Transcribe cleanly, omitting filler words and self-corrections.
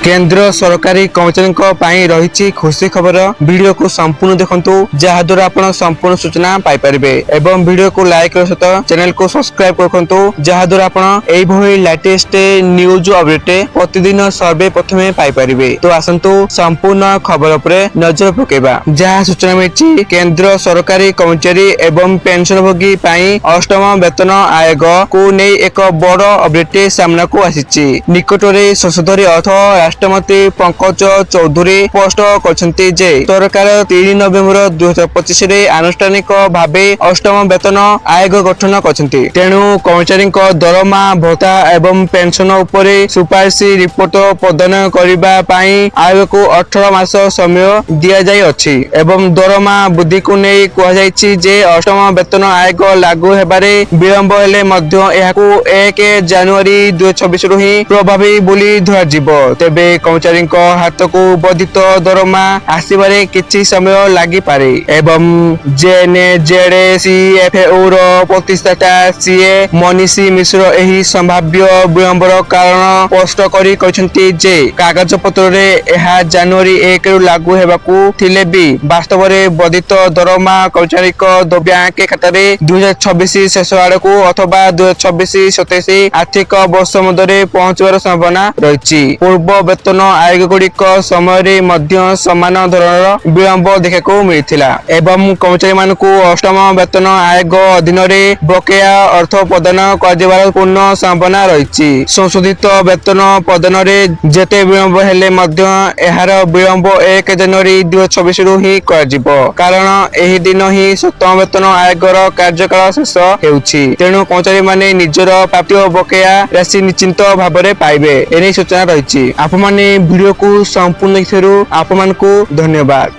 केंद्र सरकारी कर्मचारी रही खुशी खबर। वीडियो को संपूर्ण देखंतु जहाद्वारा आपण संपूर्ण सूचना पाई परिबे एवं वीडियो को लाइक सहित चैनल को सब्सक्राइब रखंतु जहाद्वारा आपण एई भई लेटेस्ट न्यूज अपडेट प्रतिदिन सर्वे प्रथमे पाई परिबे। तो आसंतु संपूर्ण खबर उपरे नजर पकेबा। जहा सूचना मिलछि केंद्र सरकारी कर्मचारी एवं पेंशनभोगी पाई अष्टम वेतन आयोग को नै एक बड़ अपडेट सामना को आसीछि। निकटरे संसदीय अर्थ राष्ट्रमंत्री पंकज चौधरी स्पष्ट करछन्ति जे सरकार 3 नवेम्बर 2025 रे आनुष्ठानिक भावे अष्टम वेतन आयोग गठन करछन्ति। तेणु कर्मचारी दरमा भत्ता एवं पेंशन उपरे सुपारिश रिपोर्ट प्रदान करिबा पाई आयोग को 18 मास समय दिया जाय अछि एवं दरमा वृद्धि को नै कहै जायछि जे अष्टम वेतन आयोग लागू हेबारे विलंब हेले मध्य एहाकू 1 जनवरी 2026 रु ही प्रभावी बोली धरा जिवो। तेबे कर्मचारी हाथ को वर्धित दरमा आसबारे किछि समय लागि पारे एवं जेएनजेडसीएफओ रो प्रतिष्ठाता सीए मनीषी मिश्र एही संभाव्य विलंबर कारण स्पष्ट करी कहछन्ति जे कागज पत्र रे एहा जनवरी 1 रु लागू हेबाकू थिले भी वास्तव रे वर्धित दरमा कर्मचारी बैंक खाता रे 2026 शेष आड़कू अथवा 2026-27 आर्थिक वर्ष मध्य पहुंचवार संभावना रही। पूर्व वेतन आयोग गुड़िक समय मध्य समान धरणर विलंब देखा मिलता एवं कर्मचारी मानक अष्टम वेतन आयोग अधीन बकेया अर्थ प्रदान कर पूर्ण संभावना रही। संशोधित वेतन प्रदान जेते विलंब हेले मध्य एहार विलंब 1 जनवरी 2026 रु ही कारण एही दिन ही सप्तम वेतन आयोगर कार्यकाल शेष हेउछि। तेणु कर्मचारी माने निजर प्राप्त बकेया राशि निश्चिंत भाव में पाइबे एने सूचना रही। आप वीडियो को संपूर्ण देखिथिबारु आप धन्यवाद।